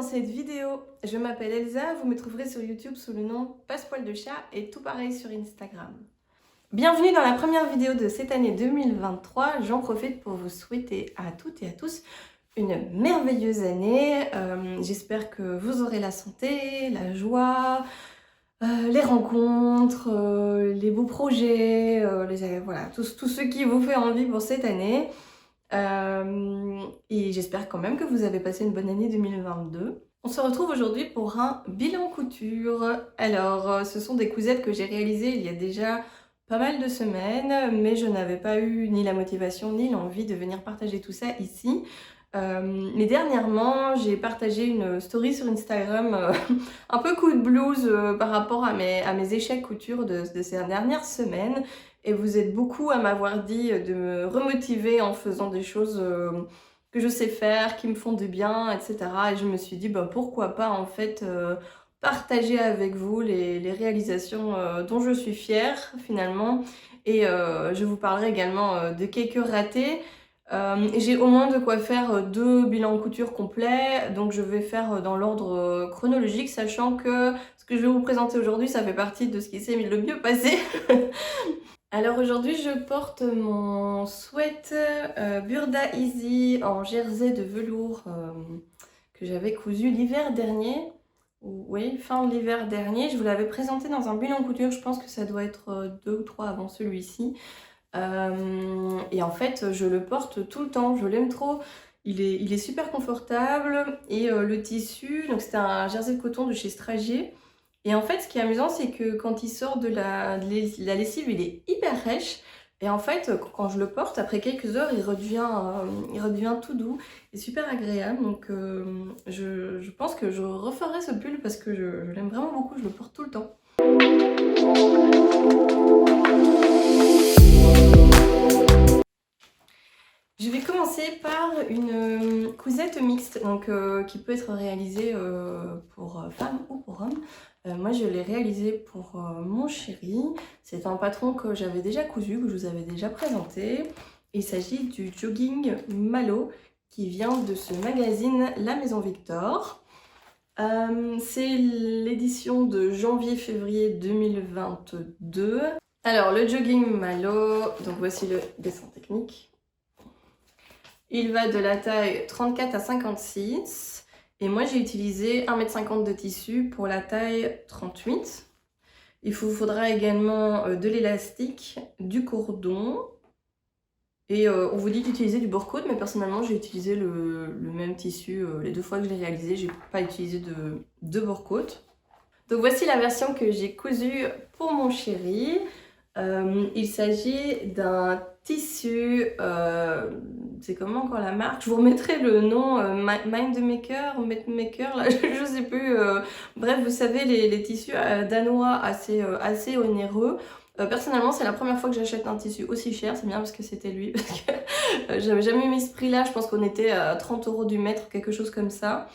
dans cette vidéo. Je m'appelle Elsa, vous me trouverez sur YouTube sous le nom Passepoil de chat et tout pareil sur Instagram. Bienvenue dans la première vidéo de cette année 2023. J'en profite pour vous souhaiter à toutes et à tous une merveilleuse année. J'espère que vous aurez la santé, la joie, les rencontres, les beaux projets, voilà, tout ce qui vous fait envie pour cette année. Et j'espère quand même que vous avez passé une bonne année 2022. On se retrouve aujourd'hui pour un bilan couture. Alors, ce sont des cousettes que j'ai réalisées il y a déjà pas mal de semaines, mais je n'avais pas eu ni la motivation ni l'envie de venir partager tout ça ici. Mais dernièrement, j'ai partagé une story sur Instagram un peu coup de blues par rapport à mes échecs couture de ces dernières semaines. Et vous êtes beaucoup à m'avoir dit de me remotiver en faisant des choses que je sais faire, qui me font du bien, etc. Et je me suis dit, bah, pourquoi pas en fait partager avec vous les réalisations dont je suis fière finalement. Et je vous parlerai également de quelques ratés. J'ai au moins de quoi faire 2 bilans couture complets, donc je vais faire dans l'ordre chronologique, sachant que ce que je vais vous présenter aujourd'hui, ça fait partie de ce qui s'est le mieux passé. Alors aujourd'hui, je porte mon sweat Burda Easy en jersey de velours que j'avais cousu l'hiver dernier. Oui, fin de l'hiver dernier. Je vous l'avais présenté dans un bilan couture, je pense que ça doit être 2 ou 3 avant celui-ci. Et en fait, je le porte tout le temps, je l'aime trop. Il est super confortable et le tissu, donc c'était un jersey de coton de chez Stragier. Et en fait, ce qui est amusant, c'est que quand il sort de la lessive, il est hyper rêche. Et en fait, quand je le porte, après quelques heures, il redevient tout doux et super agréable. Donc, je pense que je referai ce pull parce que je l'aime vraiment beaucoup, je le porte tout le temps. Je vais commencer par une cousette mixte, donc qui peut être réalisée pour femmes ou pour hommes. Moi, je l'ai réalisée pour mon chéri. C'est un patron que j'avais déjà cousu, que je vous avais déjà présenté. Il s'agit du jogging Malo qui vient de ce magazine La Maison Victor. C'est l'édition de janvier-février 2022. Alors, le jogging Malo, donc voici le dessin technique. Il va de la taille 34 à 56 et moi j'ai utilisé 1,50 m de tissu pour la taille 38. Il vous faudra également de l'élastique, du cordon et on vous dit d'utiliser du bore-côte, mais personnellement j'ai utilisé le même tissu les 2 fois que je l'ai réalisé, j'ai pas utilisé de bore-côte. Donc voici la version que j'ai cousue pour mon chéri. Il s'agit d'un tissu, c'est comment encore la marque? Je vous remettrai le nom, Mindmaker, là, je sais plus. Bref, vous savez, les tissus danois assez onéreux. Personnellement, c'est la première fois que j'achète un tissu aussi cher, c'est bien parce que c'était lui, parce que j'avais jamais mis ce prix-là, je pense qu'on était à 30 € du mètre, quelque chose comme ça.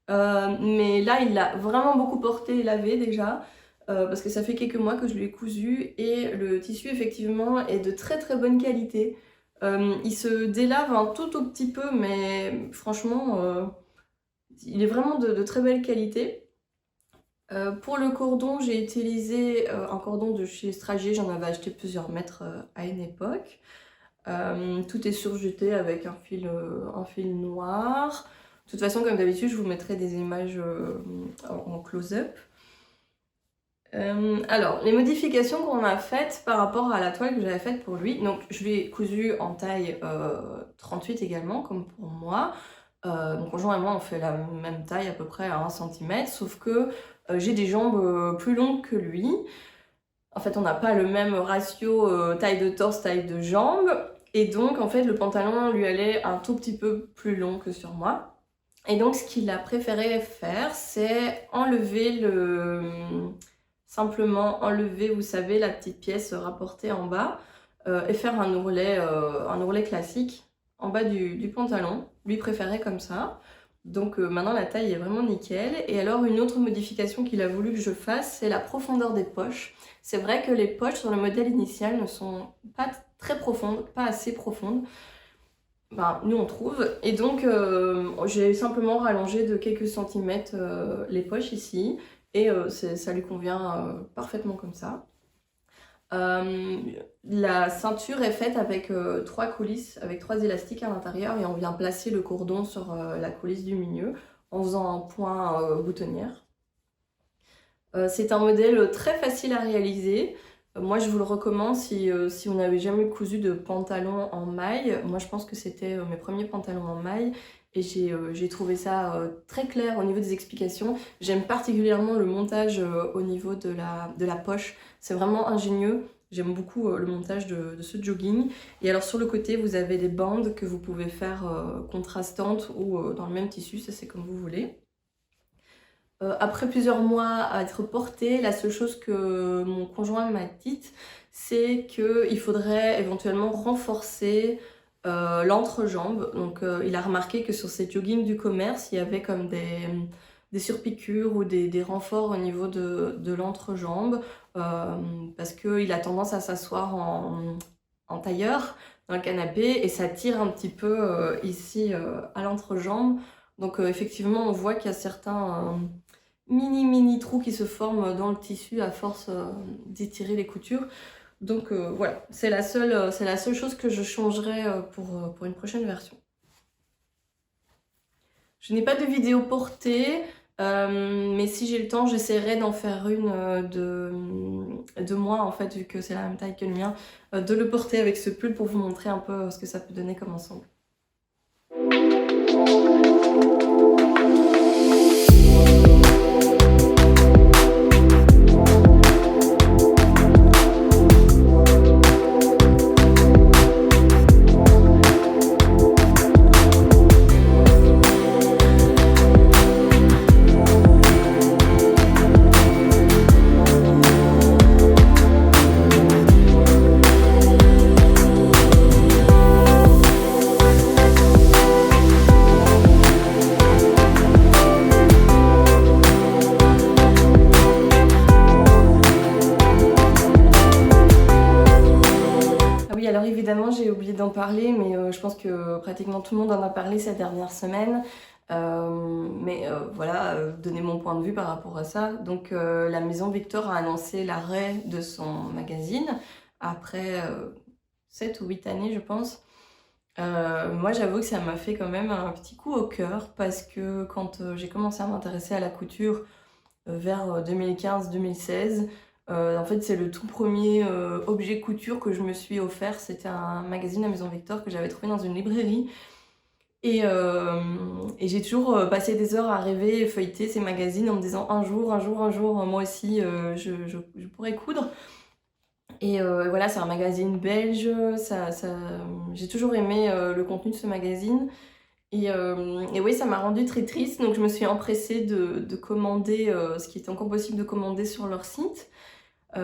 Mais là, il l'a vraiment beaucoup porté et lavé déjà. Parce que ça fait quelques mois que je lui ai cousu et le tissu effectivement est de très très bonne qualité. Il se délave un tout petit peu, mais franchement il est vraiment de très belle qualité. Pour le cordon, j'ai utilisé un cordon de chez Stragier, j'en avais acheté plusieurs mètres à une époque. Tout est surjeté avec un fil noir. De toute façon, comme d'habitude, je vous mettrai des images en close-up. Alors, les modifications qu'on a faites par rapport à la toile que j'avais faite pour lui, donc je lui ai cousu en taille 38 également, comme pour moi. Mon conjoint et moi, on fait la même taille à peu près à 1 cm, sauf que j'ai des jambes plus longues que lui. En fait, on n'a pas le même ratio taille de torse, taille de jambes. Et donc, en fait, le pantalon lui allait un tout petit peu plus long que sur moi. Et donc, ce qu'il a préféré faire, c'est enlever simplement enlever, vous savez, la petite pièce rapportée en bas et faire un ourlet classique en bas du pantalon. Lui préférait comme ça. Donc maintenant la taille est vraiment nickel. Et alors une autre modification qu'il a voulu que je fasse, c'est la profondeur des poches. C'est vrai que les poches sur le modèle initial ne sont pas très profondes, pas assez profondes. nous on trouve. Et donc j'ai simplement rallongé de quelques centimètres les poches ici. Et ça lui convient parfaitement comme ça. La ceinture est faite avec 3 coulisses, avec 3 élastiques à l'intérieur, et on vient placer le cordon sur la coulisse du milieu en faisant un point boutonnière. C'est un modèle très facile à réaliser. Moi, je vous le recommande si vous n'avez jamais cousu de pantalon en maille. Moi, je pense que c'était mes premiers pantalons en maille. Et j'ai trouvé ça très clair au niveau des explications. J'aime particulièrement le montage au niveau de la poche. C'est vraiment ingénieux. J'aime beaucoup le montage de ce jogging. Et alors sur le côté, vous avez des bandes que vous pouvez faire contrastantes ou dans le même tissu. Ça, c'est comme vous voulez. Après plusieurs mois à être portée, la seule chose que mon conjoint m'a dite, c'est qu'il faudrait éventuellement renforcer l'entrejambe. Donc il a remarqué que sur ces joggings du commerce, il y avait comme des surpiqûres ou des renforts au niveau de l'entrejambe parce qu'il a tendance à s'asseoir en tailleur dans le canapé et ça tire un petit peu ici à l'entrejambe. Donc effectivement, on voit qu'il y a certains mini trous qui se forment dans le tissu à force d'étirer les coutures. Donc voilà, c'est la seule chose que je changerais pour une prochaine version. Je n'ai pas de vidéo portée, mais si j'ai le temps, j'essaierai d'en faire une de moi, en fait, vu que c'est la même taille que le mien, de le porter avec ce pull pour vous montrer un peu ce que ça peut donner comme ensemble. Alors évidemment, j'ai oublié d'en parler, mais je pense que pratiquement tout le monde en a parlé ces dernières semaines. Voilà, donner mon point de vue par rapport à ça. Donc la maison Victor a annoncé l'arrêt de son magazine après 7 ou 8 années, je pense. Moi, j'avoue que ça m'a fait quand même un petit coup au cœur parce que quand j'ai commencé à m'intéresser à la couture vers 2015-2016, en fait, c'est le tout premier objet couture que je me suis offert. C'était un magazine à Maison Victor que j'avais trouvé dans une librairie. Et j'ai toujours passé des heures à rêver et feuilleter ces magazines en me disant un jour, moi aussi, je pourrais coudre. Et voilà, c'est un magazine belge. J'ai toujours aimé le contenu de ce magazine. Et oui, ça m'a rendue très triste. Donc, je me suis empressée de commander ce qui était encore possible de commander sur leur site.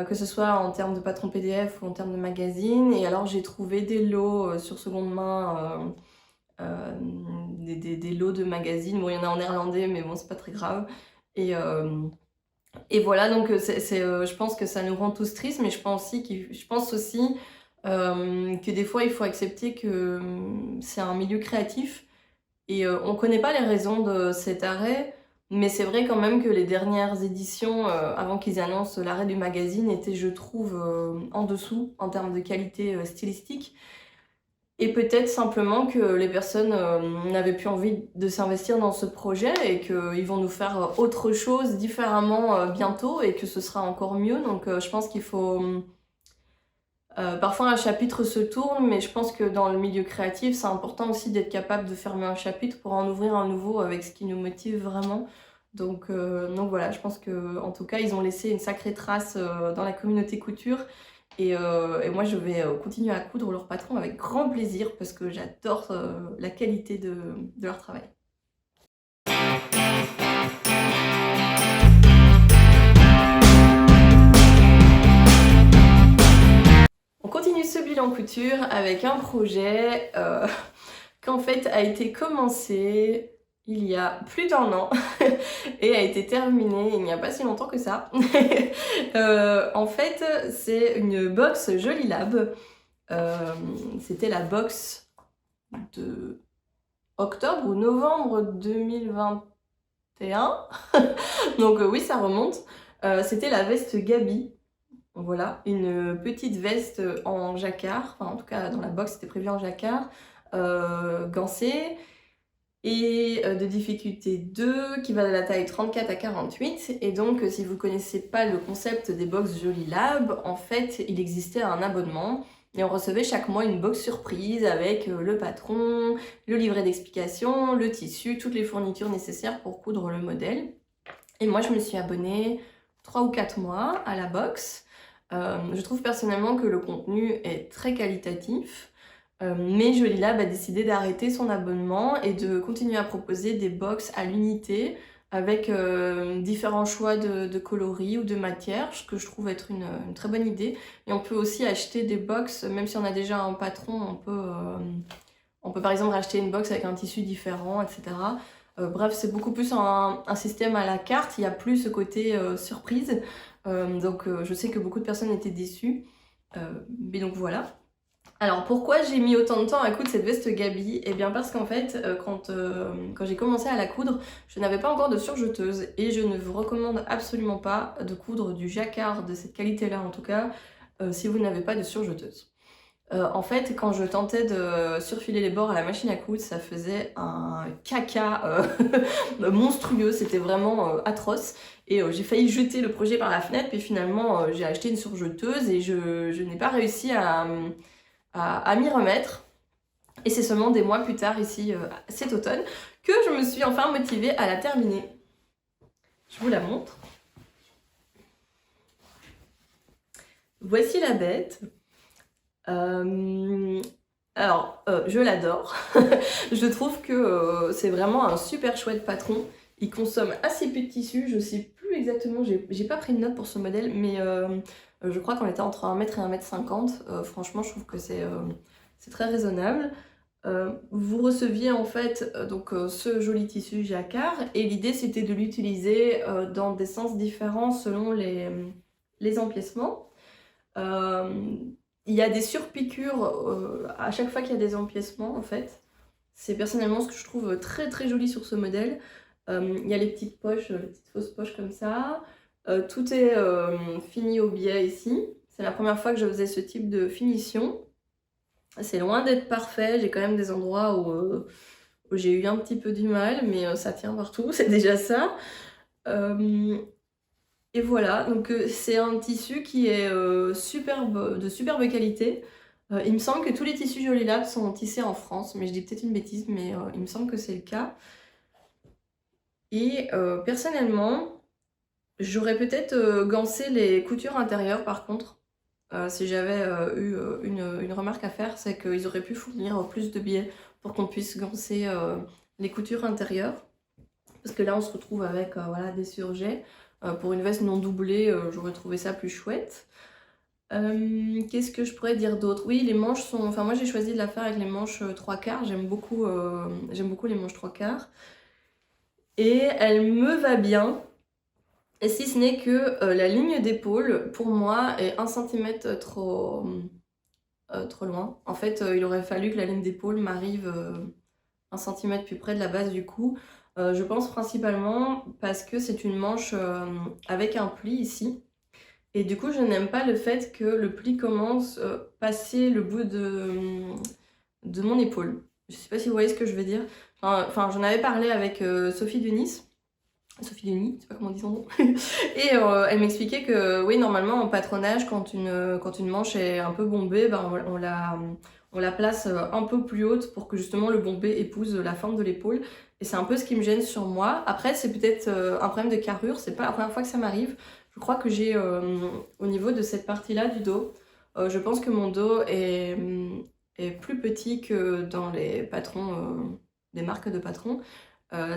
Que ce soit en termes de patron PDF ou en termes de magazine. Et alors j'ai trouvé des lots sur seconde main, des lots de magazines. Bon, il y en a en néerlandais, mais bon, c'est pas très grave. Et voilà, donc je pense que ça nous rend tous tristes, mais je pense aussi que des fois il faut accepter que c'est un milieu créatif. Et on connaît pas les raisons de cet arrêt. Mais c'est vrai quand même que les dernières éditions, avant qu'ils annoncent l'arrêt du magazine, étaient, je trouve, en dessous en termes de qualité stylistique. Et peut-être simplement que les personnes n'avaient plus envie de s'investir dans ce projet et qu'ils vont nous faire autre chose différemment bientôt et que ce sera encore mieux. Donc je pense qu'il faut... parfois un chapitre se tourne, mais je pense que dans le milieu créatif, c'est important aussi d'être capable de fermer un chapitre pour en ouvrir un nouveau avec ce qui nous motive vraiment. Donc voilà, je pense qu'en tout cas, ils ont laissé une sacrée trace dans la communauté couture. Et moi, je vais continuer à coudre leur patron avec grand plaisir parce que j'adore la qualité de leur travail. On continue ce bilan couture avec un projet qu'en fait a été commencé il y a plus d'1 an et a été terminé il n'y a pas si longtemps que ça. En fait, c'est une box Jolly Lab. C'était la box de octobre ou novembre 2021. Donc oui, ça remonte. C'était la veste Gabi. Voilà, une petite veste en jacquard, enfin en tout cas dans la box c'était prévu en jacquard, gancée, et de difficulté 2 qui va de la taille 34 à 48. Et donc si vous connaissez pas le concept des box Jolie Lab, en fait il existait un abonnement et on recevait chaque mois une box surprise avec le patron, le livret d'explication, le tissu, toutes les fournitures nécessaires pour coudre le modèle. Et moi je me suis abonnée 3 ou 4 mois à la box. Je trouve personnellement que le contenu est très qualitatif. Mais Jolie Lab a décidé d'arrêter son abonnement et de continuer à proposer des box à l'unité avec différents choix de coloris ou de matières, ce que je trouve être une très bonne idée. Et on peut aussi acheter des box, même si on a déjà un patron, on peut par exemple racheter une box avec un tissu différent, etc. Bref, c'est beaucoup plus un système à la carte, il n'y a plus ce côté surprise. Donc je sais que beaucoup de personnes étaient déçues. Mais donc voilà. Alors pourquoi j'ai mis autant de temps à coudre cette veste Gabi? Eh bien parce qu'en fait, quand j'ai commencé à la coudre, je n'avais pas encore de surjeteuse et je ne vous recommande absolument pas de coudre du jacquard de cette qualité-là en tout cas, si vous n'avez pas de surjeteuse. En fait, quand je tentais de surfiler les bords à la machine à coudre, ça faisait un caca monstrueux, c'était vraiment atroce. Et j'ai failli jeter le projet par la fenêtre, puis finalement j'ai acheté une surjeteuse et je n'ai pas réussi à m'y remettre. Et c'est seulement des mois plus tard, ici cet automne, que je me suis enfin motivée à la terminer. Je vous la montre. Voici la bête. Alors, je l'adore. Je trouve que c'est vraiment un super chouette patron. Il consomme assez peu de tissu, je sais plus exactement, j'ai pas pris de note pour ce modèle, mais je crois qu'on était entre 1 mètre et 1 mètre 50. Franchement, je trouve que c'est très raisonnable. Vous receviez en fait ce joli tissu jacquard et l'idée c'était de l'utiliser dans des sens différents selon les empiècements. Il y a des surpiqûres à chaque fois qu'il y a des empiècements en fait. C'est personnellement ce que je trouve très très joli sur ce modèle. Il y a les petites poches, les petites fausses poches comme ça. Tout est fini au biais ici. C'est la première fois que je faisais ce type de finition. C'est loin d'être parfait, j'ai quand même des endroits où j'ai eu un petit peu du mal, mais ça tient partout, c'est déjà ça. Et voilà, donc c'est un tissu qui est de superbe qualité. Il me semble que tous les tissus Jolie Lab sont tissés en France, mais je dis peut-être une bêtise, mais il me semble que c'est le cas. Et personnellement, j'aurais peut-être gancé les coutures intérieures par contre. Si j'avais eu une remarque à faire, c'est qu'ils auraient pu fournir plus de biais pour qu'on puisse gancer les coutures intérieures. Parce que là, on se retrouve avec voilà, des surjets. Pour une veste non doublée, j'aurais trouvé ça plus chouette. Qu'est-ce que je pourrais dire d'autre? Oui, les manches sont... Enfin, moi, j'ai choisi de la faire avec les manches 3/4. J'aime beaucoup les manches 3/4. Et elle me va bien. Et si ce n'est que la ligne d'épaule, pour moi, est 1 cm trop loin. En fait, il aurait fallu que la ligne d'épaule m'arrive 1 cm plus près de la base du cou. Je pense principalement parce que c'est une manche avec un pli ici. Et du coup, je n'aime pas le fait que le pli commence passer le bout de mon épaule. Je sais pas si vous voyez ce que je veux dire. Enfin, j'en avais parlé avec Sophie Denis, je sais pas comment on dit son nom. Et elle m'expliquait que oui, normalement en patronage, quand une manche est un peu bombée, ben, on la place un peu plus haute pour que justement le bombé épouse la forme de l'épaule. Et c'est un peu ce qui me gêne sur moi. Après, c'est peut-être un problème de carrure, c'est pas la première fois que ça m'arrive. Je crois que j'ai au niveau de cette partie-là du dos, je pense que mon dos est plus petit que dans les patrons, des marques de patrons.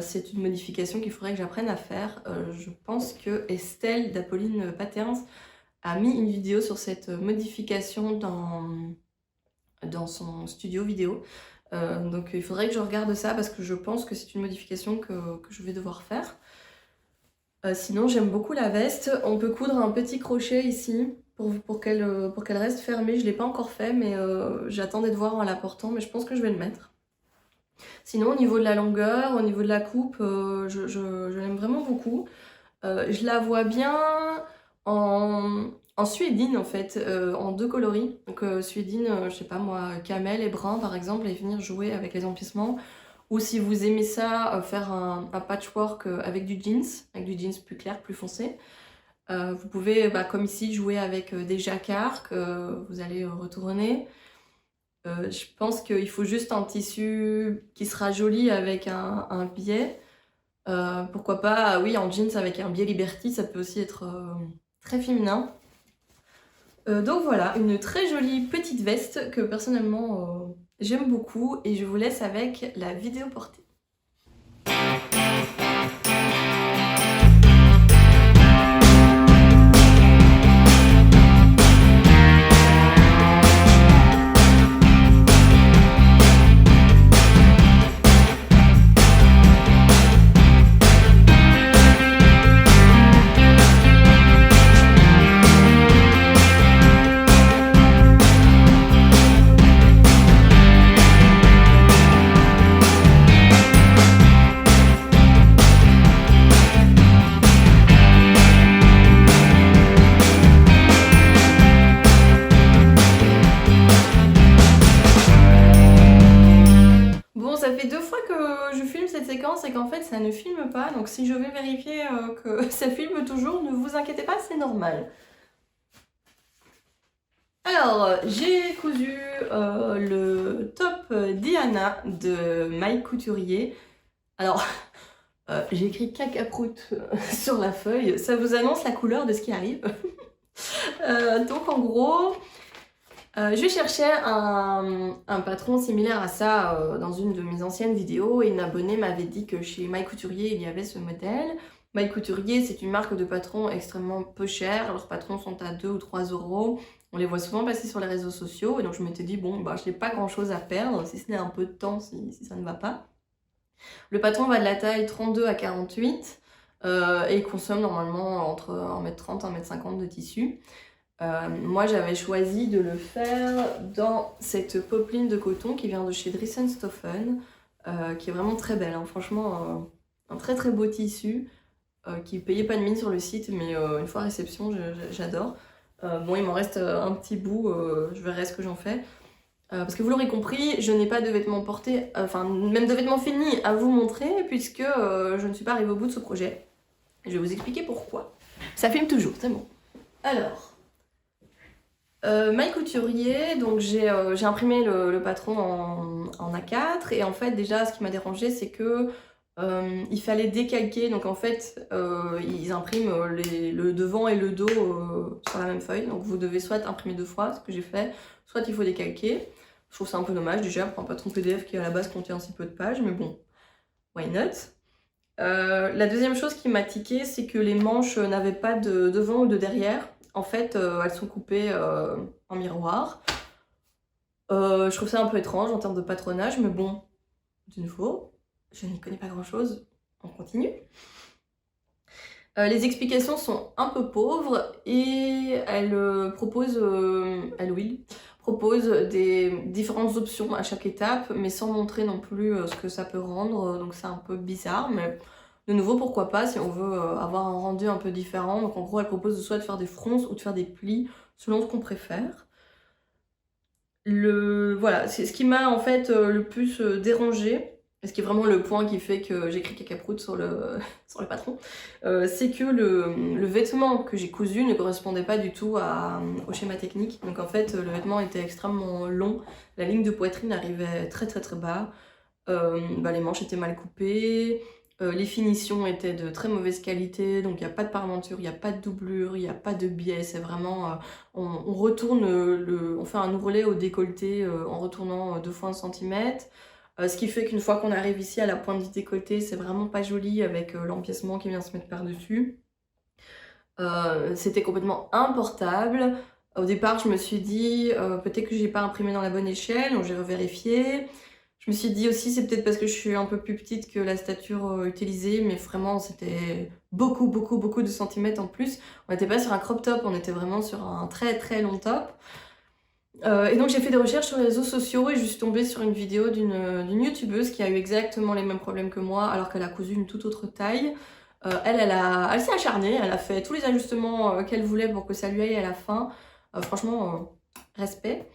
C'est une modification qu'il faudrait que j'apprenne à faire. Je pense que Estelle d'Apolline Patterns a mis une vidéo sur cette modification dans son studio vidéo. Donc il faudrait que je regarde ça parce que je pense que c'est une modification que je vais devoir faire. Sinon j'aime beaucoup la veste. On peut coudre un petit crochet ici pour qu'elle reste fermée. Je ne l'ai pas encore fait mais j'attendais de voir en la portant, mais je pense que je vais le mettre. Sinon, au niveau de la longueur, au niveau de la coupe, je l'aime vraiment beaucoup. Je la vois bien en suédine en fait, en 2 coloris. Donc suédine, je sais pas moi, camel et brun par exemple, et venir jouer avec les emplissements. Ou si vous aimez ça, faire un patchwork avec du jeans plus clair, plus foncé. Vous pouvez, comme ici, jouer avec des jacquards que vous allez retourner. Je pense qu'il faut juste un tissu qui sera joli avec un biais. Pourquoi pas, oui, en jeans avec un biais Liberty, ça peut aussi être très féminin. Donc voilà, une très jolie petite veste que personnellement j'aime beaucoup et je vous laisse avec la vidéo portée. Bon, ça fait 2 fois que je filme cette séquence et qu'en fait ça ne filme pas, donc si je vais vérifier que ça filme toujours, ne vous inquiétez pas, c'est normal. Alors, j'ai cousu le top Diana de Maille Couturier. Alors, j'ai écrit cacaproute sur la feuille, ça vous annonce la couleur de ce qui arrive. Donc en gros, je cherchais un patron similaire à ça dans une de mes anciennes vidéos et une abonnée m'avait dit que chez Maille Couturier il y avait ce modèle. Maille Couturier, c'est une marque de patrons extrêmement peu chère, leurs patrons sont à 2 ou 3 euros. On les voit souvent passer sur les réseaux sociaux et donc je m'étais dit bon je n'ai pas grand chose à perdre si ce n'est un peu de temps si ça ne va pas. Le patron va de la taille 32 à 48 et il consomme normalement entre 1m30 et 1m50 de tissu. Moi j'avais choisi de le faire dans cette popeline de coton qui vient de chez Dressenstoffen, qui est vraiment très belle, hein. Franchement un très très beau tissu qui payait pas de mine sur le site, mais une fois réception j'adore. Bon, il m'en reste un petit bout, je verrai ce que j'en fais. Parce que vous l'aurez compris, je n'ai pas de vêtements portés, enfin même de vêtements finis à vous montrer, puisque je ne suis pas arrivée au bout de ce projet. Je vais vous expliquer pourquoi. Ça filme toujours, c'est bon. Alors, Maille Couturier, donc j'ai imprimé le patron en A4, et en fait déjà ce qui m'a dérangé c'est que il fallait décalquer, donc en fait ils impriment le devant et le dos sur la même feuille, donc vous devez soit imprimer 2 fois, ce que j'ai fait, soit il faut décalquer. Je trouve ça un peu dommage déjà pour un patron PDF qui à la base contient si peu de pages, mais bon, why not. La deuxième chose qui m'a tiqué, c'est que les manches n'avaient pas de devant ou de derrière. En fait, elles sont coupées en miroir. Je trouve ça un peu étrange en termes de patronage, mais bon, de nouveau, je n'y connais pas grand chose, on continue. Les explications sont un peu pauvres et elle propose des différentes options à chaque étape, mais sans montrer non plus ce que ça peut rendre, donc c'est un peu bizarre, mais de nouveau pourquoi pas si on veut avoir un rendu un peu différent. Donc en gros elle propose soit de faire des fronces ou de faire des plis selon ce qu'on préfère. Voilà, c'est ce qui m'a en fait le plus dérangé, et ce qui est vraiment le point qui fait que j'écris cacaproute sur le, sur le patron, c'est que le vêtement que j'ai cousu ne correspondait pas du tout au schéma technique. Donc en fait le vêtement était extrêmement long, la ligne de poitrine arrivait très très très bas, les manches étaient mal coupées, les finitions étaient de très mauvaise qualité, donc il n'y a pas de parmenture, il n'y a pas de doublure, il n'y a pas de biais, c'est vraiment... on retourne, on fait un ourlet au décolleté en retournant 2 fois 1 cm, ce qui fait qu'une fois qu'on arrive ici à la pointe du décolleté, c'est vraiment pas joli avec l'empiècement qui vient se mettre par-dessus. C'était complètement importable. Au départ, je me suis dit peut-être que j'ai pas imprimé dans la bonne échelle, donc j'ai revérifié. Je me suis dit aussi c'est peut-être parce que je suis un peu plus petite que la stature utilisée, mais vraiment c'était beaucoup de centimètres en plus. On n'était pas sur un crop top, on était vraiment sur un très très long top. Et donc j'ai fait des recherches sur les réseaux sociaux et je suis tombée sur une vidéo d'une youtubeuse qui a eu exactement les mêmes problèmes que moi alors qu'elle a cousu une toute autre taille. Elle s'est acharnée, elle a fait tous les ajustements qu'elle voulait pour que ça lui aille à la fin. Franchement, respect.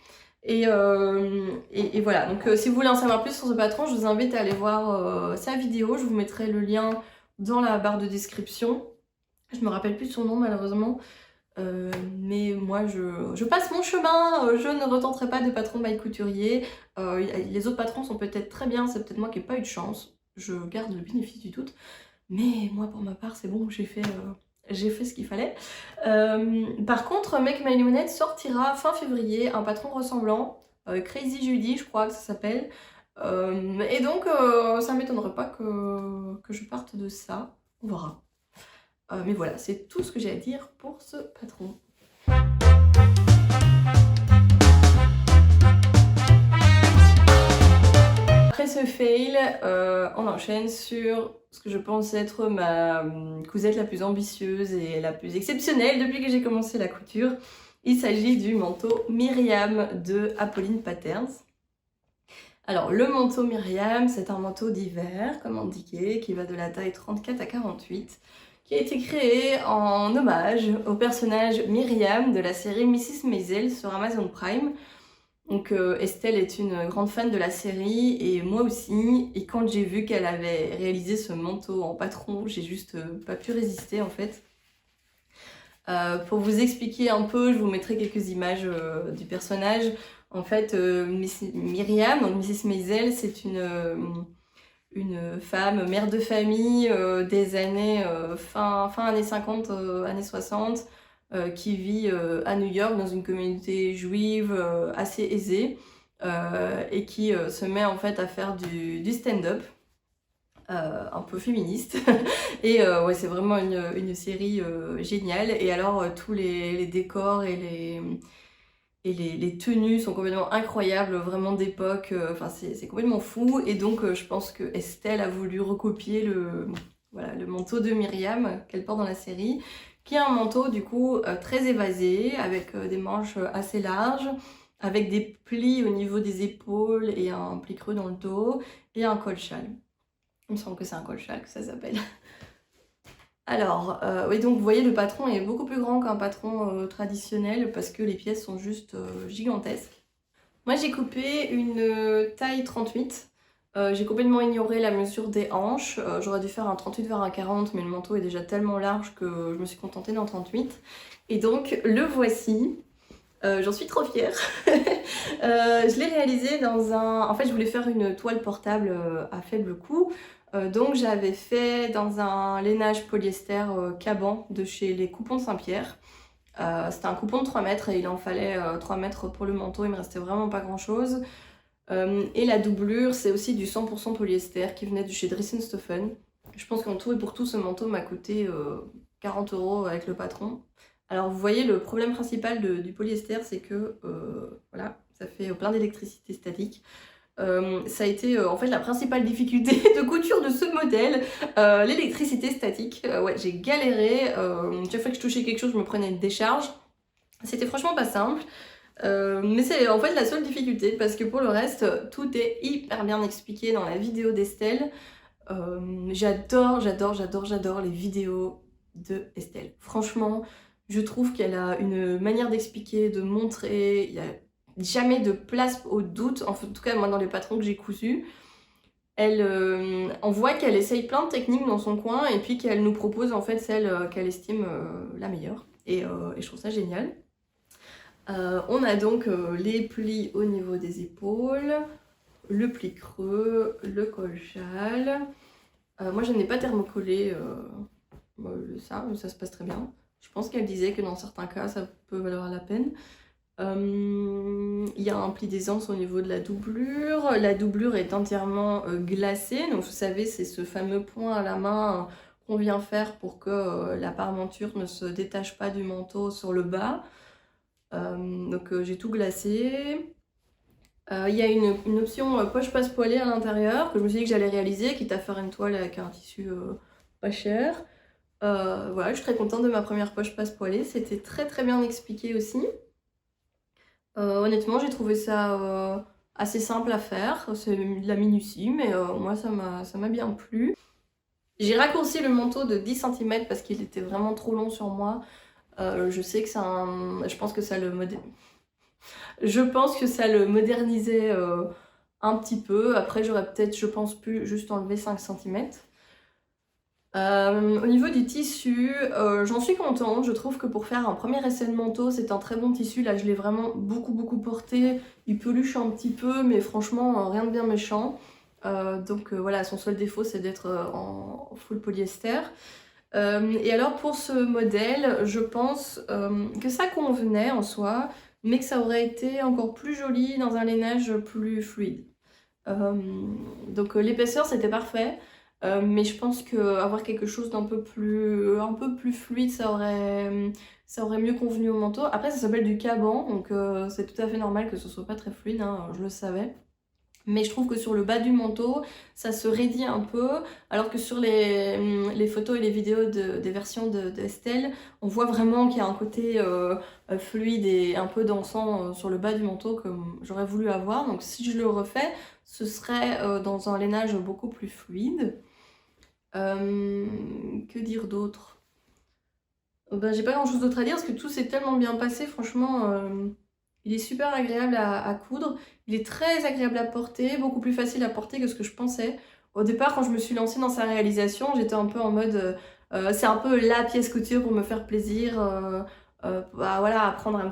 Et voilà, donc si vous voulez en savoir plus sur ce patron, je vous invite à aller voir sa vidéo. Je vous mettrai le lien dans la barre de description. Je me rappelle plus de son nom malheureusement. Mais moi je passe mon chemin, je ne retenterai pas de patron by couturier. Les autres patrons sont peut-être très bien, c'est peut-être moi qui n'ai pas eu de chance. Je garde le bénéfice du doute. Mais moi pour ma part c'est bon, j'ai fait ce qu'il fallait. Par contre, Make My Lemonade sortira fin février, un patron ressemblant, Crazy Judy je crois que ça s'appelle. Et donc ça m'étonnerait pas que je parte de ça, on verra. Mais voilà, c'est tout ce que j'ai à dire pour ce patron. Après ce fail, on enchaîne sur ce que je pense être ma cousette la plus ambitieuse et la plus exceptionnelle depuis que j'ai commencé la couture. Il s'agit du manteau Myriam de Apolline Patterns. Alors le manteau Myriam, c'est un manteau d'hiver, comme indiqué, qui va de la taille 34 à 48, qui a été créé en hommage au personnage Myriam de la série Mrs. Maisel sur Amazon Prime. Donc Estelle est une grande fan de la série et moi aussi, et quand j'ai vu qu'elle avait réalisé ce manteau en patron, j'ai juste pas pu résister en fait. Pour vous expliquer un peu, je vous mettrai quelques images du personnage. En fait, Myriam, donc Mrs. Maisel, c'est une femme, mère de famille des années fin années 50, années 60, qui vit à New York dans une communauté juive assez aisée et qui se met en fait à faire du stand-up. Un peu féministe et ouais, c'est vraiment une série géniale. Et alors tous les décors et les tenues sont complètement incroyables, vraiment d'époque, enfin c'est complètement fou. Et donc je pense que Estelle a voulu recopier voilà, le manteau de Myriam qu'elle porte dans la série, qui est un manteau du coup très évasé, avec des manches assez larges, avec des plis au niveau des épaules et un pli creux dans le dos, et un col-châle. Il me semble que c'est un col-châle que ça s'appelle. Alors, oui, donc vous voyez, le patron est beaucoup plus grand qu'un patron traditionnel parce que les pièces sont juste gigantesques. Moi, j'ai coupé une taille 38. J'ai complètement ignoré la mesure des hanches. J'aurais dû faire un 38 vers un 40, mais le manteau est déjà tellement large que je me suis contentée d'un 38. Et donc, le voici. J'en suis trop fière. Je l'ai réalisé dans un... En fait, je voulais faire une toile portable à faible coût. Donc j'avais fait dans un lainage polyester Caban de chez les Coupons de Saint-Pierre. C'était un coupon de 3 mètres et il en fallait 3 mètres pour le manteau, il me restait vraiment pas grand chose. Et la doublure, c'est aussi du 100% polyester qui venait de chez Dressenstoffen. Je pense qu'en tout et pour tout, ce manteau m'a coûté 40 € avec le patron. Alors vous voyez, le problème principal du polyester, c'est que voilà, ça fait plein d'électricité statique. Ça a été en fait la principale difficulté de couture de ce modèle, l'électricité statique. Ouais, j'ai galéré, chaque fois que je touchais quelque chose, je me prenais une décharge. C'était franchement pas simple, mais c'est en fait la seule difficulté parce que pour le reste, tout est hyper bien expliqué dans la vidéo d'Estelle. J'adore les vidéos de Estelle. Franchement, je trouve qu'elle a une manière d'expliquer, de montrer, il y a jamais de place au doute, en tout cas moi dans les patrons que j'ai cousus. On voit qu'elle essaye plein de techniques dans son coin et puis qu'elle nous propose en fait celle qu'elle estime la meilleure. Et je trouve ça génial. On a donc les plis au niveau des épaules, le pli creux, le col-châle. Moi je n'ai pas thermocollé ça se passe très bien. Je pense qu'elle disait que dans certains cas ça peut valoir la peine. Il y a un pli d'aisance au niveau de la doublure. La doublure est entièrement glacée. Donc vous savez, c'est ce fameux point à la main qu'on vient faire pour que la parmenture ne se détache pas du manteau sur le bas. Donc j'ai tout glacé. Il y a une option poche passe poilée à l'intérieur que je me suis dit que j'allais réaliser, quitte à faire une toile avec un tissu pas cher. Voilà, je suis très contente de ma première poche passe poilée. C'était très bien expliqué aussi. Honnêtement, j'ai trouvé ça assez simple à faire. C'est de la minutie, mais moi ça m'a bien plu. J'ai raccourci le manteau de 10 cm parce qu'il était vraiment trop long sur moi. Je sais que je pense que ça le modernisait un petit peu. Après, j'aurais peut-être, je pense, pu juste enlever 5 cm. Au niveau du tissu, j'en suis contente. Je trouve que pour faire un premier essai de manteau, c'est un très bon tissu. Là, je l'ai vraiment beaucoup porté. Il peluche un petit peu, mais franchement, rien de bien méchant. Donc voilà, son seul défaut, c'est d'être en full polyester. Et alors pour ce modèle, je pense que ça convenait en soi, mais que ça aurait été encore plus joli dans un lainage plus fluide. Donc l'épaisseur c'était parfait, mais je pense qu'avoir quelque chose un peu plus fluide, ça aurait mieux convenu au manteau. Après ça s'appelle du caban, donc c'est tout à fait normal que ce soit pas très fluide, hein, je le savais. Mais je trouve que sur le bas du manteau, ça se raidit un peu, alors que sur les photos et les vidéos des versions d'Estelle, on voit vraiment qu'il y a un côté fluide et un peu dansant sur le bas du manteau comme j'aurais voulu avoir. Donc si je le refais, ce serait dans un lainage beaucoup plus fluide. Que dire d'autre? Ben, j'ai pas grand chose d'autre à dire parce que tout s'est tellement bien passé, franchement. Il est super agréable à coudre, il est très agréable à porter, beaucoup plus facile à porter que ce que je pensais. Au départ, quand je me suis lancée dans sa réalisation, j'étais un peu en mode c'est un peu la pièce couture pour me faire plaisir, bah voilà, apprendre à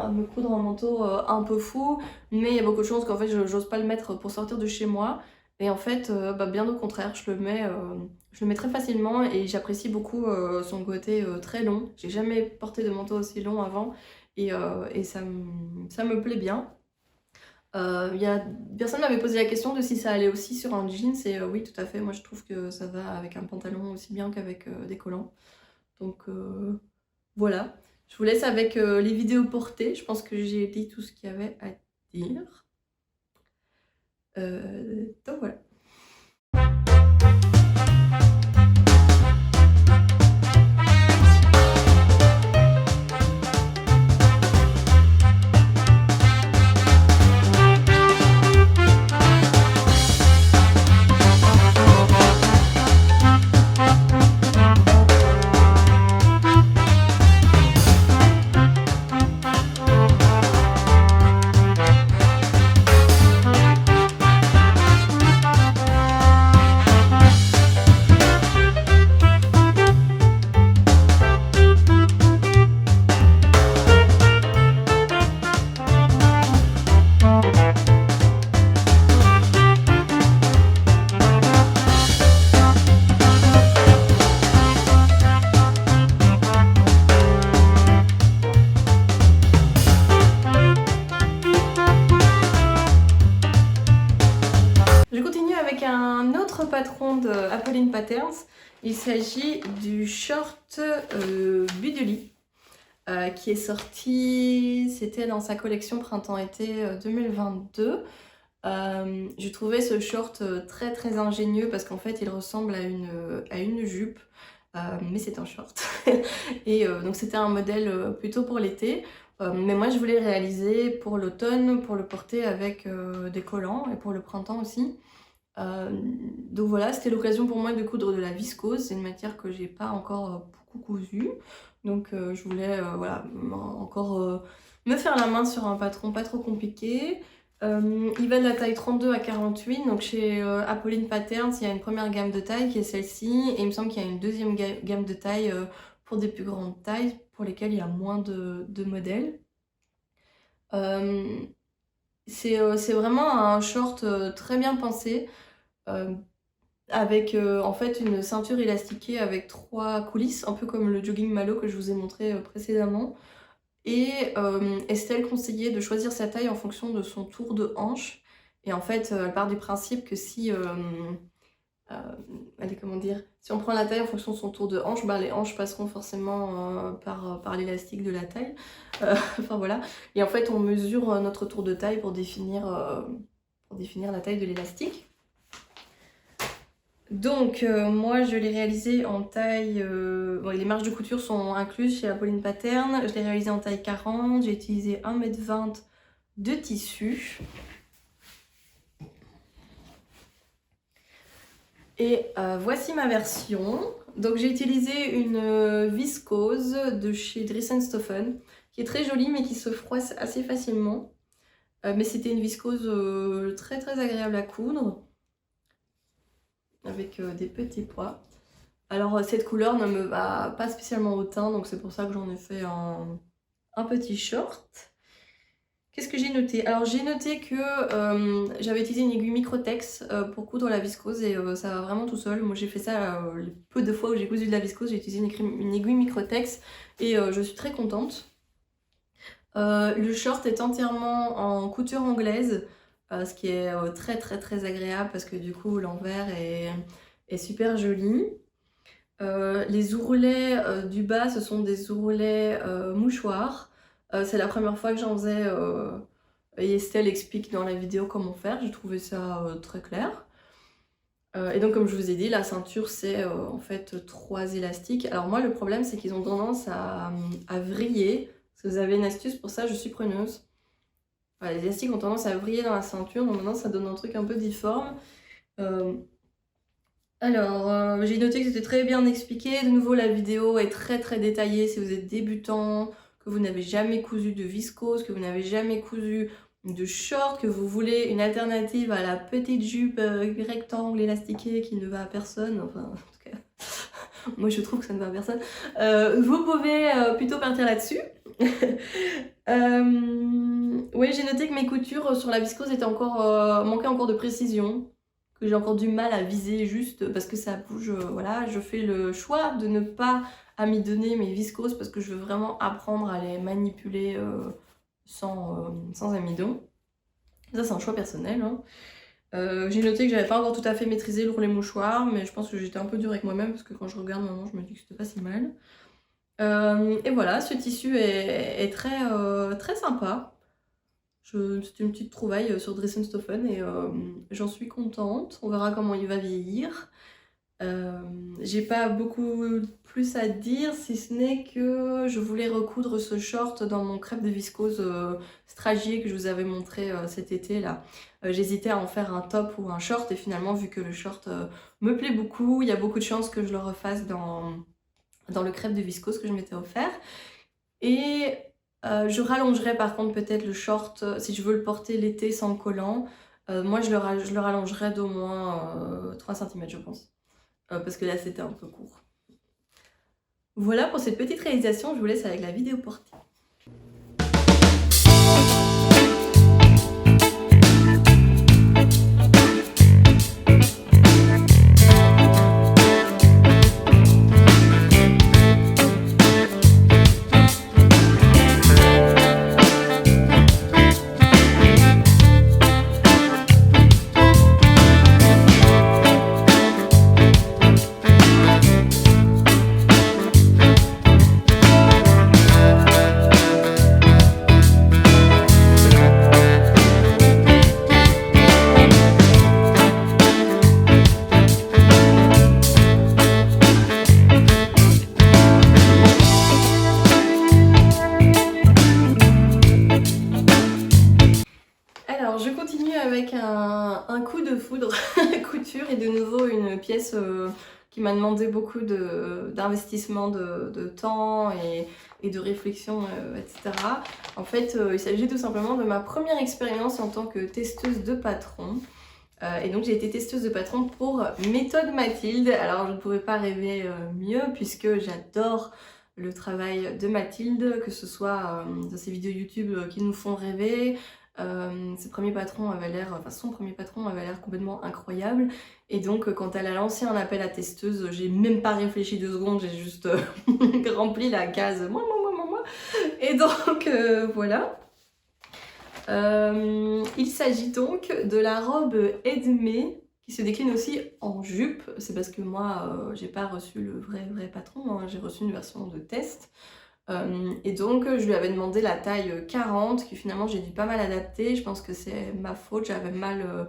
me coudre un manteau un peu fou, mais il y a beaucoup de choses qu'en fait j'ose pas le mettre pour sortir de chez moi. Et en fait, bah, bien au contraire, je le mets très facilement et j'apprécie beaucoup son côté très long. J'ai jamais porté de manteau aussi long avant. Et ça me plaît bien. Personne m'avait posé la question de si ça allait aussi sur un jeans et oui tout à fait, moi je trouve que ça va avec un pantalon aussi bien qu'avec des collants. Donc voilà, je vous laisse avec les vidéos portées, je pense que j'ai dit tout ce qu'il y avait à dire. Donc voilà. Je continue avec un autre patron de Apolline Patterns. Il s'agit du short Budeli qui est sorti, c'était dans sa collection printemps-été 2022. Je trouvais ce short très ingénieux parce qu'en fait il ressemble à une jupe, mais c'est un short. Et donc c'était un modèle plutôt pour l'été. Mais moi je voulais le réaliser pour l'automne, pour le porter avec des collants et pour le printemps aussi. Donc voilà, c'était l'occasion pour moi de coudre de la viscose, c'est une matière que j'ai pas encore beaucoup cousue. Donc je voulais voilà, encore me faire la main sur un patron pas trop compliqué. Il va de la taille 32 à 48, donc chez Apolline Patterns, il y a une première gamme de taille qui est celle-ci, et il me semble qu'il y a une deuxième gamme de taille pour des plus grandes tailles, pour lesquelles il y a moins de modèles. C'est vraiment un short très bien pensé, avec en fait une ceinture élastiquée avec 3 coulisses, un peu comme le jogging Malo que je vous ai montré précédemment. Et Estelle conseillait de choisir sa taille en fonction de son tour de hanche. Et en fait, elle part du principe que si, allez, comment dire, si on prend la taille en fonction de son tour de hanche, bah, les hanches passeront forcément par l'élastique de la taille. Enfin voilà. Et en fait, on mesure notre tour de taille pour définir la taille de l'élastique. Donc moi je l'ai réalisé en taille, bon, les marges de couture sont incluses chez Apolline Patterns, je l'ai réalisé en taille 40, j'ai utilisé 1,20 m de tissu. Et voici ma version. Donc j'ai utilisé une viscose de chez Dressenstoffen qui est très jolie mais qui se froisse assez facilement. Mais c'était une viscose très très agréable à coudre avec des petits pois. Alors cette couleur ne me va pas spécialement au teint, donc c'est pour ça que j'en ai fait un petit short. Qu'est-ce que j'ai noté? Alors j'ai noté que j'avais utilisé une aiguille Microtex pour coudre la viscose et ça va vraiment tout seul. Moi j'ai fait ça les peu de fois où j'ai cousu de la viscose, j'ai utilisé une aiguille Microtex et je suis très contente. Le short est entièrement en couture anglaise, ce qui est très très très agréable parce que du coup l'envers est super joli. Les ourlets du bas, ce sont des ourlets mouchoirs. C'est la première fois que j'en faisais et Estelle explique dans la vidéo comment faire. J'ai trouvé ça très clair. Et donc comme je vous ai dit, la ceinture c'est en fait 3 élastiques. Alors moi le problème c'est qu'ils ont tendance à vriller. Si vous avez une astuce pour ça, je suis preneuse. Voilà, les élastiques ont tendance à vriller dans la ceinture, donc maintenant ça donne un truc un peu difforme. Alors, j'ai noté que c'était très bien expliqué. De nouveau, la vidéo est très très détaillée. Si vous êtes débutant, que vous n'avez jamais cousu de viscose, que vous n'avez jamais cousu de short, que vous voulez une alternative à la petite jupe rectangle élastiquée qui ne va à personne, enfin en tout cas, moi je trouve que ça ne va à personne, vous pouvez plutôt partir là-dessus. Oui, j'ai noté que mes coutures sur la viscose étaient encore, manquaient encore de précision, que j'ai encore du mal à viser juste parce que ça bouge. Voilà, je fais le choix de ne pas amidonner mes viscoses parce que je veux vraiment apprendre à les manipuler sans amidon. Ça c'est un choix personnel, hein. J'ai noté que j'avais pas encore tout à fait maîtrisé le roulet mouchoir, mais je pense que j'étais un peu dure avec moi-même parce que quand je regarde maintenant je me dis que c'était pas si mal. Et voilà, ce tissu est très, très sympa. C'est une petite trouvaille sur Dressenstoffen et j'en suis contente. On verra comment il va vieillir. J'ai pas beaucoup plus à dire, si ce n'est que je voulais recoudre ce short dans mon crêpe de viscose Stragier que je vous avais montré cet été là. J'hésitais à en faire un top ou un short et finalement vu que le short me plaît beaucoup, il y a beaucoup de chances que je le refasse dans le crêpe de viscose que je m'étais offert. Et je rallongerai par contre peut-être le short si je veux le porter l'été sans collant. Moi je le rallongerai d'au moins 3 cm je pense. Parce que là c'était un peu court. Voilà pour cette petite réalisation, je vous laisse avec la vidéo portée. Je continue avec un coup de foudre couture et de nouveau une pièce qui m'a demandé beaucoup d'investissement de temps et de réflexion, etc. En fait, il s'agit tout simplement de ma première expérience en tant que testeuse de patron. Et donc j'ai été testeuse de patron pour Méthode Mathilde. Alors je ne pouvais pas rêver mieux puisque j'adore le travail de Mathilde, que ce soit dans ses vidéos YouTube qui nous font rêver. Son premier patron avait l'air complètement incroyable. Et donc quand elle a lancé un appel à testeuse, j'ai même pas réfléchi 2 secondes, j'ai juste rempli la case moi. Et donc voilà. Il s'agit donc de la robe Edmé qui se décline aussi en jupe. C'est parce que moi j'ai pas reçu le vrai patron, hein. J'ai reçu une version de test. Et donc je lui avais demandé la taille 40 qui finalement j'ai dû pas mal adapter. Je pense que c'est ma faute, j'avais mal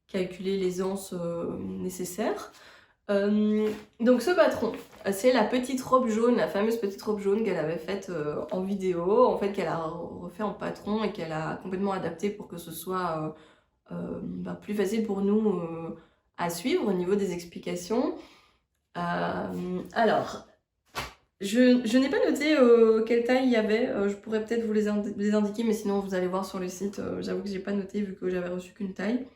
calculé les anses nécessaires. Donc ce patron, c'est la petite robe jaune, la fameuse petite robe jaune qu'elle avait faite en vidéo, en fait qu'elle a refait en patron et qu'elle a complètement adapté pour que ce soit plus facile pour nous à suivre au niveau des explications. Alors, je n'ai pas noté quelle taille il y avait, je pourrais peut-être vous les indiquer, mais sinon vous allez voir sur le site, j'avoue que j'ai pas noté vu que j'avais reçu qu'une taille.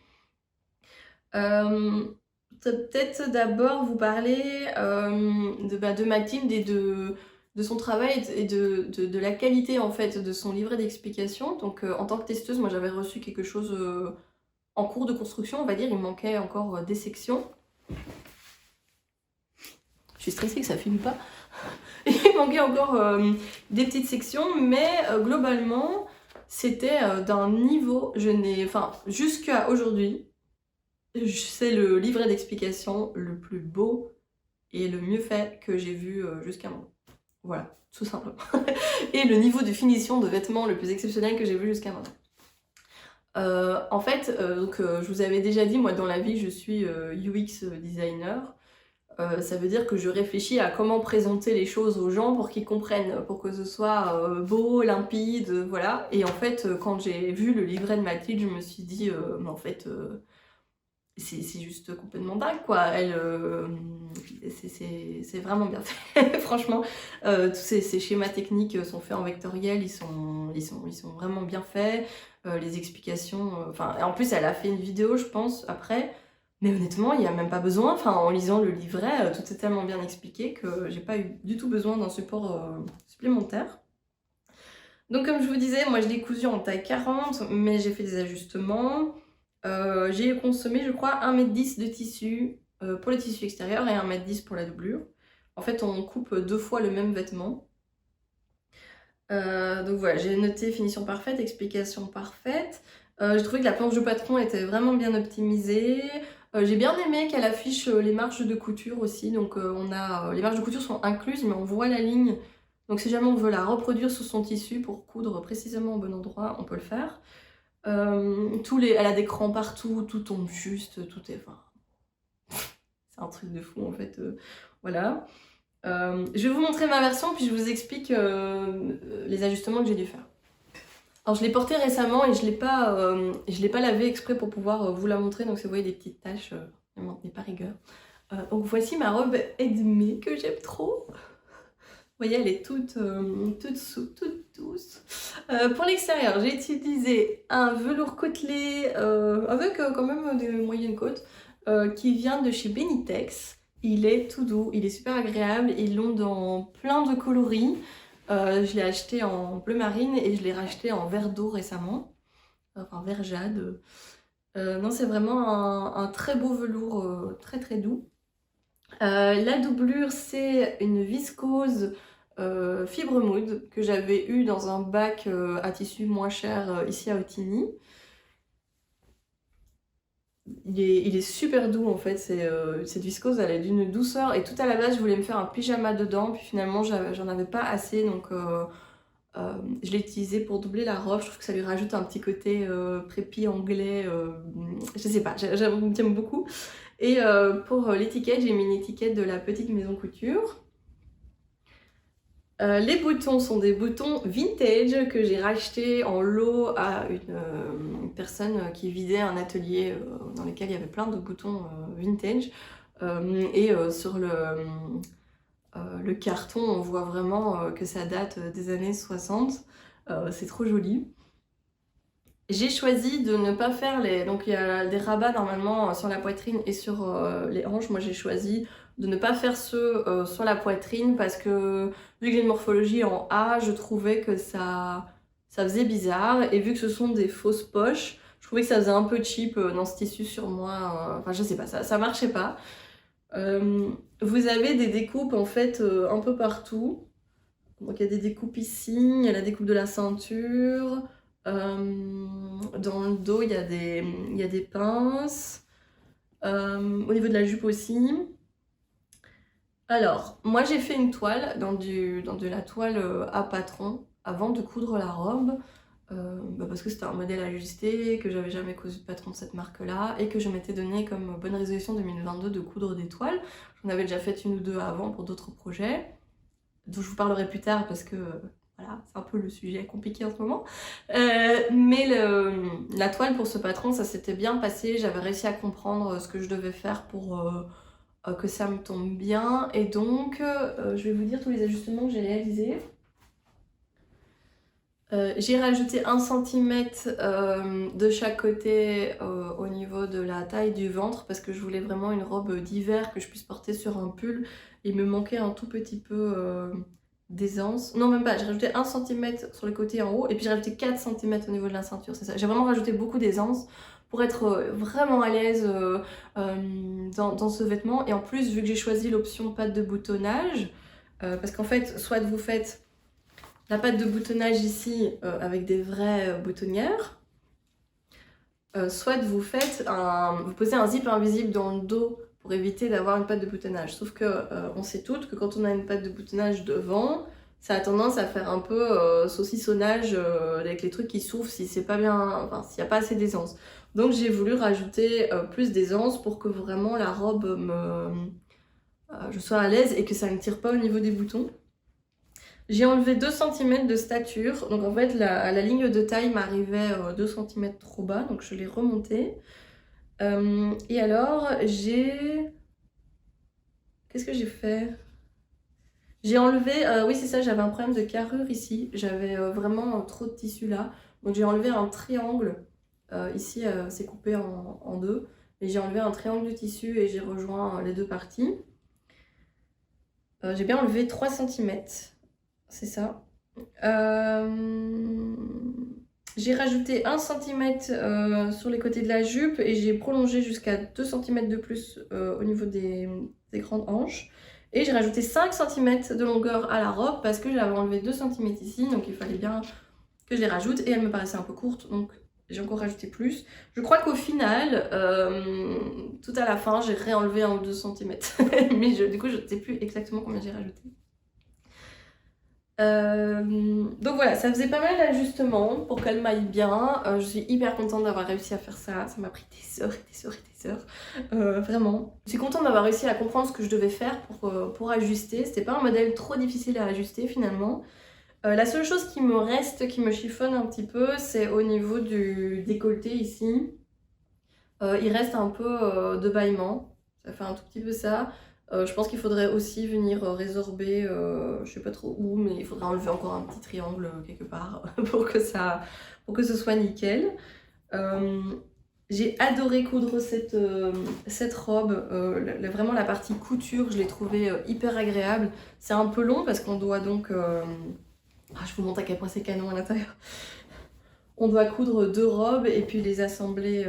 Peut-être d'abord vous parler de Mathilde et de son travail et de la qualité en fait de son livret d'explication. Donc en tant que testeuse, moi j'avais reçu quelque chose en cours de construction, on va dire, il manquait encore des sections. Je suis stressée que ça filme pas. Il manquait encore des petites sections, mais globalement, c'était d'un niveau, jusqu'à aujourd'hui, c'est le livret d'explication le plus beau et le mieux fait que j'ai vu jusqu'à maintenant. Voilà, tout simplement. Et le niveau de finition de vêtements le plus exceptionnel que j'ai vu jusqu'à maintenant. En fait, je vous avais déjà dit, moi dans la vie je suis UX designer. Ça veut dire que je réfléchis à comment présenter les choses aux gens pour qu'ils comprennent, pour que ce soit beau, limpide, voilà. Et en fait, quand j'ai vu le livret de Mathilde, je me suis dit, mais en fait, c'est juste complètement dingue, quoi. C'est vraiment bien fait, franchement. Tous ces schémas techniques sont faits en vectoriel, ils sont vraiment bien faits. Les explications, et en plus, elle a fait une vidéo, je pense, après. Mais honnêtement, il n'y a même pas besoin, en lisant le livret, tout est tellement bien expliqué que j'ai pas eu du tout besoin d'un support supplémentaire. Donc comme je vous disais, moi je l'ai cousu en taille 40, mais j'ai fait des ajustements. J'ai consommé, je crois, 1,10 m de tissu pour le tissu extérieur et 1,10 m pour la doublure. En fait, on coupe 2 fois le même vêtement. Donc voilà, j'ai noté finition parfaite, explication parfaite. J'ai trouvé que la planche de patron était vraiment bien optimisée. J'ai bien aimé qu'elle affiche les marges de couture aussi. Donc les marges de couture sont incluses, mais on voit la ligne. Donc si jamais on veut la reproduire sur son tissu pour coudre précisément au bon endroit, on peut le faire. Elle a des crans partout, tout tombe juste, tout est... c'est un truc de fou en fait, voilà. Je vais vous montrer ma version, puis je vous explique les ajustements que j'ai dû faire. Alors je l'ai porté récemment et je l'ai pas lavé exprès pour pouvoir vous la montrer, donc si vous voyez des petites taches, ne m'en tenez pas rigueur. Donc voici ma robe Edmé que j'aime trop. Vous voyez, elle est toute douce. Pour l'extérieur, j'ai utilisé un velours côtelé avec quand même des moyennes côtes qui vient de chez Benitex. Il est tout doux, il est super agréable, ils l'ont dans plein de coloris. Je l'ai acheté en bleu marine et je l'ai racheté en vert d'eau récemment, enfin vert jade. Non, c'est vraiment un très beau velours, très très doux. La doublure, c'est une viscose fibre mood que j'avais eu dans un bac à tissu moins cher ici à Otigny. Il est super doux en fait, cette viscose elle est d'une douceur et tout à la base je voulais me faire un pyjama dedans puis finalement j'en avais pas assez donc je l'ai utilisé pour doubler la robe. Je trouve que ça lui rajoute un petit côté prépi anglais, je sais pas, j'aime beaucoup. Et pour l'étiquette, j'ai mis une étiquette de la petite maison couture. Les boutons sont des boutons vintage que j'ai rachetés en lot à une personne qui vidait un atelier dans lequel il y avait plein de boutons vintage. Sur le carton, on voit vraiment que ça date des années 60. C'est trop joli. J'ai choisi de ne pas faire les... Donc il y a des rabats normalement sur la poitrine et sur les hanches. Moi j'ai choisi de ne pas faire ceux sur la poitrine parce que vu que j'ai une morphologie en A, je trouvais que ça faisait bizarre. Et vu que ce sont des fausses poches, je trouvais que ça faisait un peu cheap dans ce tissu sur moi. Enfin je sais pas, ça marchait pas. Vous avez des découpes en fait un peu partout. Donc il y a des découpes ici, il y a la découpe de la ceinture. Dans le dos, il y a des pinces. Au niveau de la jupe aussi. Alors, moi j'ai fait une toile dans de la toile à patron avant de coudre la robe. parce que c'était un modèle ajusté, que j'avais jamais cousu de patron de cette marque-là et que je m'étais donné comme bonne résolution 2022 de coudre des toiles. J'en avais déjà fait une ou deux avant pour d'autres projets, dont je vous parlerai plus tard parce que voilà, c'est un peu le sujet compliqué en ce moment. Mais la toile pour ce patron, ça s'était bien passé, j'avais réussi à comprendre ce que je devais faire pour que ça me tombe bien. Et donc, je vais vous dire tous les ajustements que j'ai réalisés. J'ai rajouté 1 cm de chaque côté au niveau de la taille du ventre parce que je voulais vraiment une robe d'hiver que je puisse porter sur un pull. Il me manquait un tout petit peu d'aisance. Non, même pas, j'ai rajouté 1 cm sur le côté en haut et puis j'ai rajouté 4 cm au niveau de la ceinture, c'est ça. J'ai vraiment rajouté beaucoup d'aisance pour être vraiment à l'aise dans ce vêtement. Et en plus, vu que j'ai choisi l'option patte de boutonnage, parce qu'en fait, soit vous faites la patte de boutonnage ici avec des vraies boutonnières, soit vous posez un zip invisible dans le dos pour éviter d'avoir une patte de boutonnage. Sauf que on sait toutes que quand on a une patte de boutonnage devant, ça a tendance à faire un peu saucissonnage avec les trucs qui s'ouvrent si c'est pas bien, enfin s'il n'y a pas assez d'aisance. Donc j'ai voulu rajouter plus d'aisance pour que vraiment la robe je sois à l'aise et que ça ne tire pas au niveau des boutons. J'ai enlevé 2 cm de stature, donc en fait la ligne de taille m'arrivait 2 cm trop bas, donc je l'ai remontée. Et alors qu'est-ce que j'ai fait? J'ai enlevé, oui c'est ça, j'avais un problème de carrure ici, j'avais vraiment trop de tissu là, donc j'ai enlevé un triangle, ici c'est coupé en deux, et j'ai enlevé un triangle de tissu et j'ai rejoint les deux parties. J'ai bien enlevé 3 cm. C'est ça. J'ai rajouté 1 cm sur les côtés de la jupe et j'ai prolongé jusqu'à 2 cm de plus au niveau des grandes hanches. Et j'ai rajouté 5 cm de longueur à la robe parce que j'avais enlevé 2 cm ici, donc il fallait bien que je les rajoute. Et elle me paraissait un peu courte, donc j'ai encore rajouté plus. Je crois qu'au final, tout à la fin, j'ai réenlevé 1 ou 2 cm. Mais du coup, je ne sais plus exactement combien j'ai rajouté. Donc voilà, ça faisait pas mal d'ajustements pour qu'elle m'aille bien. Je suis hyper contente d'avoir réussi à faire ça. Ça m'a pris des heures et des heures et des heures. Vraiment. Je suis contente d'avoir réussi à comprendre ce que je devais faire pour ajuster. C'était pas un modèle trop difficile à ajuster finalement. La seule chose qui me reste, qui me chiffonne un petit peu, c'est au niveau du décolleté ici. Il reste un peu de bâillement. Ça fait un tout petit peu ça. Je pense qu'il faudrait aussi venir résorber, je sais pas trop où, mais il faudrait enlever encore un petit triangle quelque part pour que ce soit nickel. J'ai adoré coudre cette robe, vraiment la partie couture, je l'ai trouvée hyper agréable. C'est un peu long parce qu'on doit donc... je vous montre à quel point c'est canon à l'intérieur. On doit coudre 2 robes et puis les assembler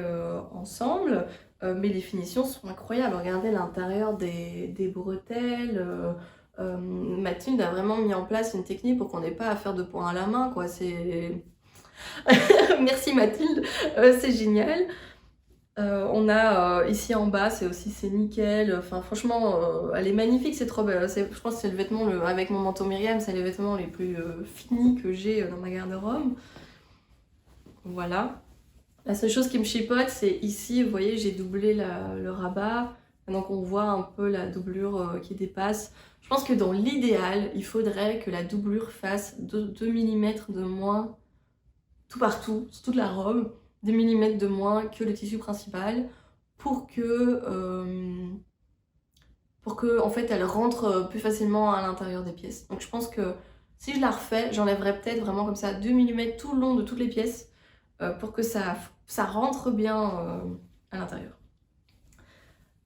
ensemble. Mais les finitions sont incroyables. Regardez l'intérieur des bretelles. Mathilde a vraiment mis en place une technique pour qu'on n'ait pas à faire de points à la main, quoi. C'est... Merci Mathilde, c'est génial. On a ici en bas, c'est nickel. Enfin, franchement, elle est magnifique cette robe. Je pense que c'est le vêtement, avec mon manteau Myriam, c'est les vêtements les plus finis que j'ai dans ma garde-robe. Voilà. La seule chose qui me chipote, c'est ici, vous voyez, j'ai doublé le rabat. Donc on voit un peu la doublure qui dépasse. Je pense que dans l'idéal, il faudrait que la doublure fasse 2 mm de moins tout partout, sur toute la robe, 2 mm de moins que le tissu principal pour que en fait, elle rentre plus facilement à l'intérieur des pièces. Donc je pense que si je la refais, j'enlèverai peut-être vraiment comme ça 2 mm tout le long de toutes les pièces pour que ça rentre bien à l'intérieur.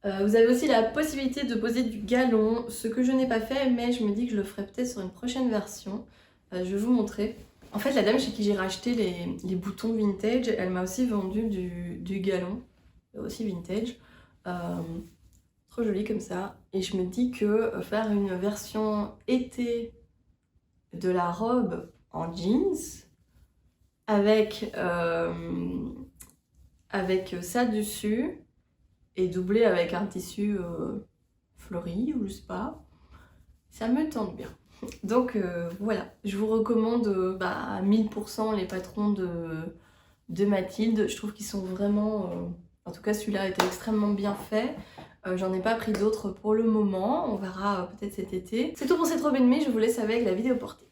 Vous avez aussi la possibilité de poser du galon, ce que je n'ai pas fait, mais je me dis que je le ferai peut-être sur une prochaine version. Je vais vous montrer. En fait, la dame chez qui j'ai racheté les boutons vintage, elle m'a aussi vendu du galon, aussi vintage. Trop joli comme ça. Et je me dis que faire une version été de la robe en jeans, avec ça dessus et doublé avec un tissu fleuri ou je sais pas, ça me tente bien. Donc voilà, je vous recommande à 1000% les patrons de Mathilde. Je trouve qu'ils sont vraiment... en tout cas celui-là était extrêmement bien fait. J'en ai pas pris d'autres pour le moment, on verra peut-être cet été. C'est tout pour cette robe ennemie, je vous laisse avec la vidéo portée.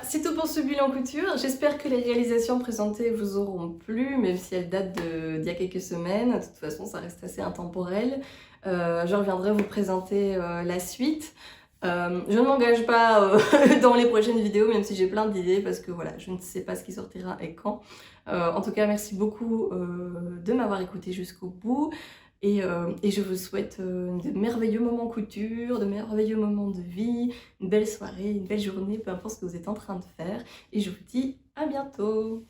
C'est tout pour ce bilan couture. J'espère que les réalisations présentées vous auront plu, même si elles datent d'il y a quelques semaines. De toute façon, ça reste assez intemporel. Je reviendrai vous présenter la suite. Je ne m'engage pas dans les prochaines vidéos, même si j'ai plein d'idées, parce que voilà, je ne sais pas ce qui sortira et quand. En tout cas, merci beaucoup de m'avoir écouté jusqu'au bout. Et je vous souhaite de merveilleux moments couture, de merveilleux moments de vie, une belle soirée, une belle journée, peu importe ce que vous êtes en train de faire. Et je vous dis à bientôt!